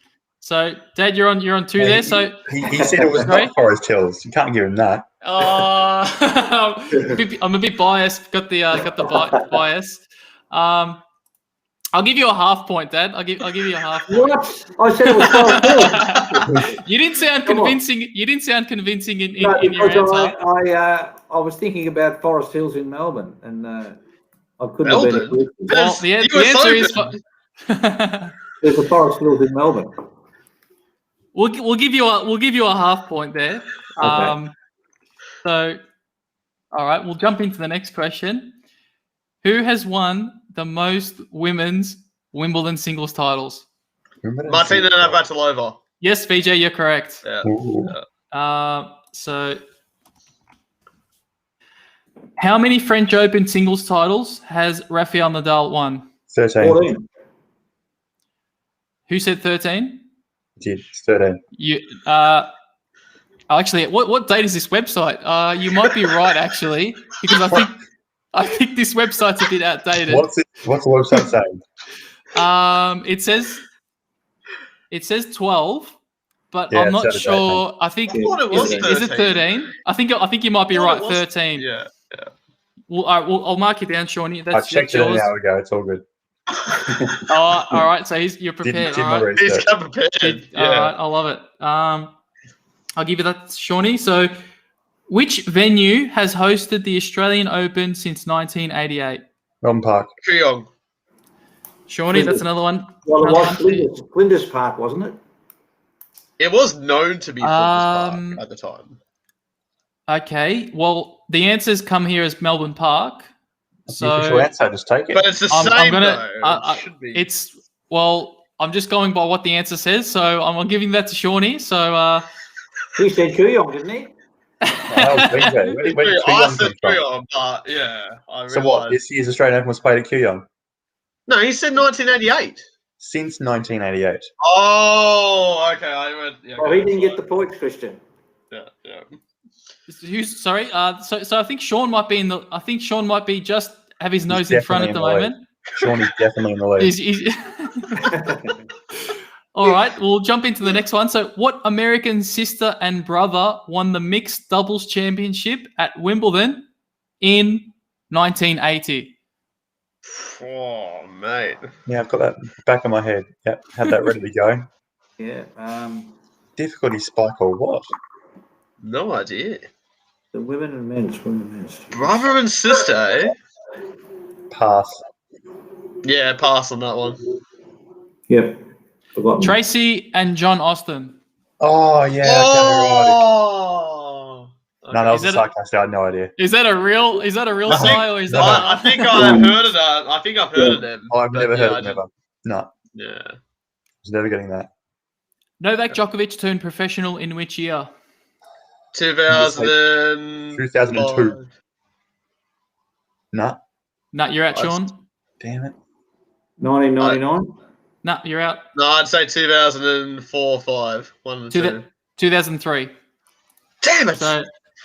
So, Dad, you're on two there. So he said it was not Forest Hills. You can't give him that. I'm a bit biased. Got the bias. I'll give you a half point, Dad. I'll give you a half point. What? I said it was Forest Hills. You didn't sound convincing. You didn't sound convincing in your because answer. I was thinking about Forest Hills in Melbourne, and I couldn't Melbourne? have been. Well, the answer is. There's a Forest Hills in Melbourne. We'll give you a half point there. Okay. So, all right, we'll jump into the next question. Who has won the most women's Wimbledon singles titles? Martina Navratilova. Yes, VJ, you're correct. Yeah. So, how many French Open singles titles has Rafael Nadal won? 13. 14. Who said 13? Did 13. You actually, what date is this website? You might be right actually, because I think this website's a bit outdated. What's the website saying? It says 12, but Yeah, I'm not it's sure. I think I thought it was is it 13? I think you might be right. 13. Yeah. Well, all right, I'll mark it down, Shawnee. I checked it an hour ago. It's all good. Oh, all right. So you're prepared. Did all my right. He's research. come prepared. All right, I love it. I'll give you that, Shawnee. So, which venue has hosted the Australian Open since 1988? Melbourne Park. Kooyong. Shawnee, that's another one. Well, it was Flinders Park, wasn't it? It was known to be Flinders Park at the time. Okay. Well, the answers come here as Melbourne Park. That's the official answer. Just take it. But it's the same though. It should be. I'm just going by what the answer says, so I'm giving that to Shawnee. So He said Kooyong, didn't he? That was BJ. Where did I Kooyong said come from? Kooyong, but yeah, I So what? realised. This year's Australian Open was played at Kooyong No, he said 1988. since 1988. Oh, okay. I went. Yeah, Well, he didn't get the points, Kristian. Yeah. sorry. So I think Sean might be in the. I think Sean might be just have his nose in front at the definitely in the moment. Sean is definitely in the lead. He's All right, we'll jump into the next one. So, what American sister and brother won the mixed doubles championship at Wimbledon in 1980? Oh, mate. Yeah, I've got that back of my head. Yep, had that ready to go. Yeah. Difficulty spike or what? No idea. The women and men's. Brother and sister, eh? Pass. Yeah, pass on that one. Yep. Forgotten. Tracy and John Austin. Oh, yeah. Oh! Okay. No, that was a sarcastic. I had no idea. Is that a real sigh or is that? I think I've heard of that. I think I've heard of them. I've never heard of them ever. No. Yeah. I was never getting that. Novak Djokovic turned professional in which year? 2002. No. No, you're out, Sean. Damn it. 1999. No, you're out. No, I'd say 2004 or 5. One of the two. 2003. Damn it! So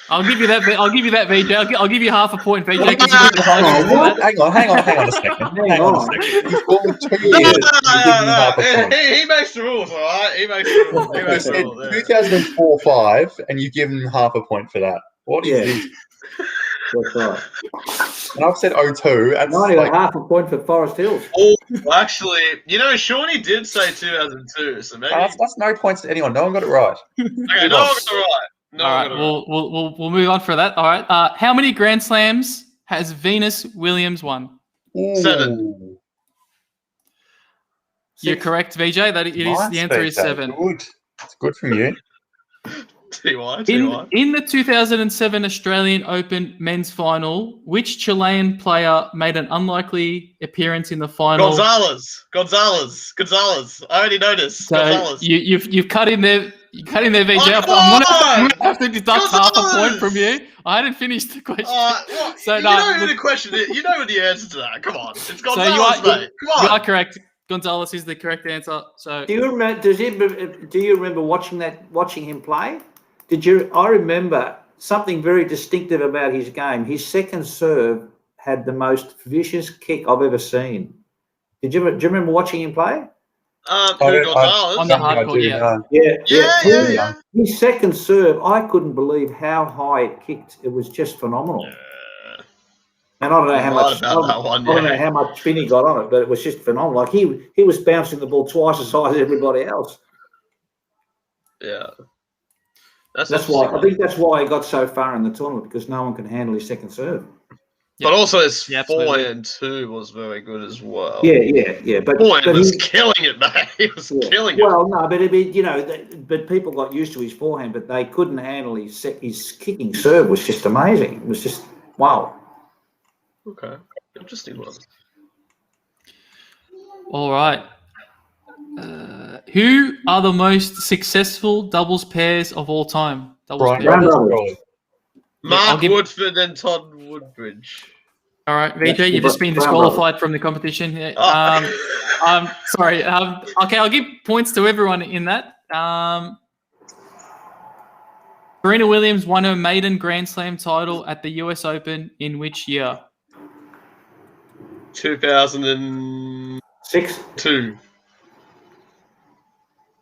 I'll give you that. I'll give you that, VJ. I'll give you half a point, VJ. Hang on a second. Hang on a second. You've called 2 years. He makes the rules, all right? He makes the rules. He You makes the said rules. Yeah. 2004-5, and you give them half a point for that. What is this? That's right. And I've said 02. That's I only got like, half a point for Forest Hills. Oh, actually, Shawnee did say 2002, so maybe. that's no points to anyone. No one got it right. Okay, no one got it right. No All right, one got it right. we'll move on for that. All right. How many Grand Slams has Venus Williams won? Ooh. 7. You're correct, VJ. That it is. Nice, The answer is VJ. 7. Good. It's good from you. In the 2007 Australian Open men's final, which Chilean player made an unlikely appearance in the final? Gonzalez. I already noticed. So Gonzalez. you've cut in there. You cut in there, VJ. Oh, I'm gonna have to deduct half a Gonzalez! point from you. I hadn't finished the question. What? So you no, know who the question is. You know the answer to that. Come on. It's So Gonzalez, mate. Come you on. are correct. Gonzalez is the correct answer. So Do you remember? Do you remember watching him play? I remember something very distinctive about his game. His second serve had the most vicious kick I've ever seen. Do you remember watching him play? On the hardcore, yeah. His second serve, I couldn't believe how high it kicked. It was just phenomenal. Yeah. And I don't know how much. I don't know how much spin he got on it, but it was just phenomenal. Like he was bouncing the ball twice as high as everybody else. Yeah. That's why I think that's why he got so far in the tournament, because no one can handle his second serve. But also his forehand too was very good as well. Yeah. But forehand was killing it, mate. He was killing it. Well, no, but but people got used to his forehand, but they couldn't handle his kicking serve. Was just amazing. It was just wow. Okay, interesting one. All right. Who are the most successful doubles pairs of all time? Mark Woodford and Todd Woodbridge. All right, VJ, you've just been disqualified from the competition. Sorry. Okay, I'll give points to everyone in that. Serena Williams won her maiden Grand Slam title at the US Open in which year? 2006.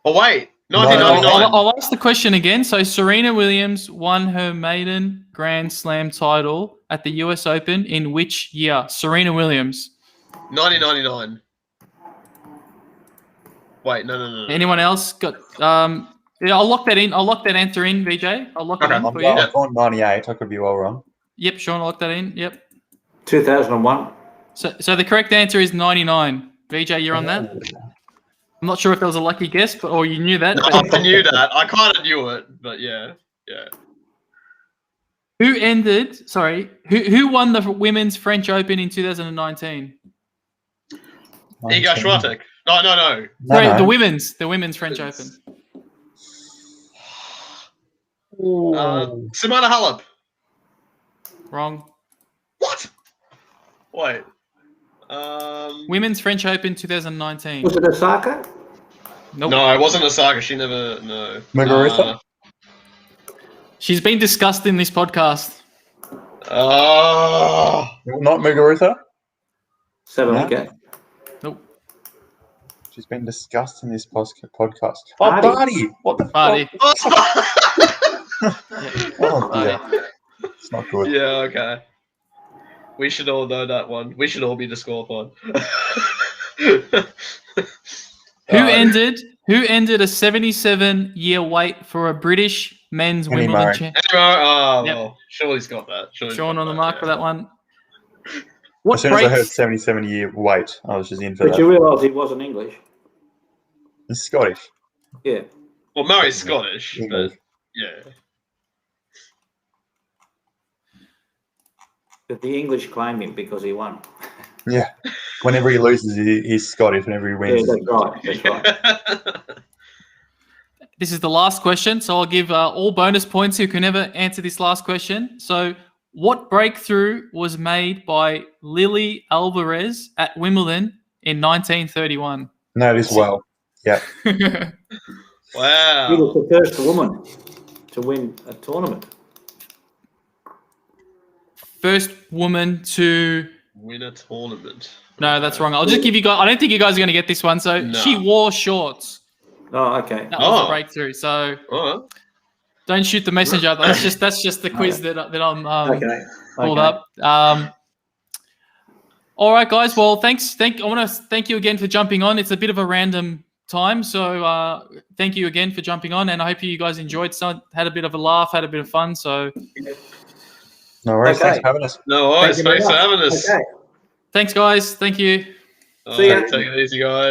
Oh, wait. 1999. I'll ask the question again. So Serena Williams won her maiden Grand Slam title at the US Open in which year? Serena Williams. 1999. Wait, no. Anyone else got? I'll lock that in. I'll lock that answer in, VJ. I'll lock it in for you. I'm on 98. I could be well wrong. Yep, Sean, I'll lock that in. Yep. 2001. So the correct answer is 99. VJ, you're on that? I'm not sure if that was a lucky guess, or you knew that. No, I knew that. I kind of knew it, but yeah. Who won the Women's French Open in 2019? Iga Swiatek. No. Sorry, the women's French Open. Simona Halep. Wrong. What? Wait. Women's French Open 2019. Was it Osaka? Nope. No, it wasn't Osaka. She never. No. Muguruza? She's been discussed in this podcast. Not Muguruza? Sabalenka. Nope. She's been discussed in this podcast. Barty. Barty! What the Barty. fuck? Oh, dear. It's not good. Yeah, okay. We should all know that one. We should all be disqualified. Who ended a 77-year wait for a British men's Wimbledon champion? Well, Shirley's got that. Sean on the mark for that one. As soon as I heard 77-year wait, I was just in for that. But you realise he wasn't English? He's Scottish. Yeah. Well, Murray's Scottish, but yeah. But the English claim him because he won. Yeah. Whenever he loses, he's Scottish. Whenever he wins, that's right. This is the last question, so I'll give all bonus points who can ever answer this last question. So, what breakthrough was made by Lily Alvarez at Wimbledon in 1931? Know this well. Yeah. Wow. She was the first woman to win a tournament. First woman to win a tournament. No, that's wrong. I'll just give you guys. I don't think you guys are going to get this one. So she wore shorts. Oh, okay. That was a breakthrough. So don't shoot the messenger. That's just the quiz that I'm pulled up. All right, guys. Well, thanks. I want to thank you again for jumping on. It's a bit of a random time, so thank you again for jumping on, and I hope you guys enjoyed. Had a bit of a laugh, had a bit of fun. So. No worries. Thanks for having us. No worries. Thanks for having us. Okay. Thanks, guys. Thank you. See ya. Take it easy, guys.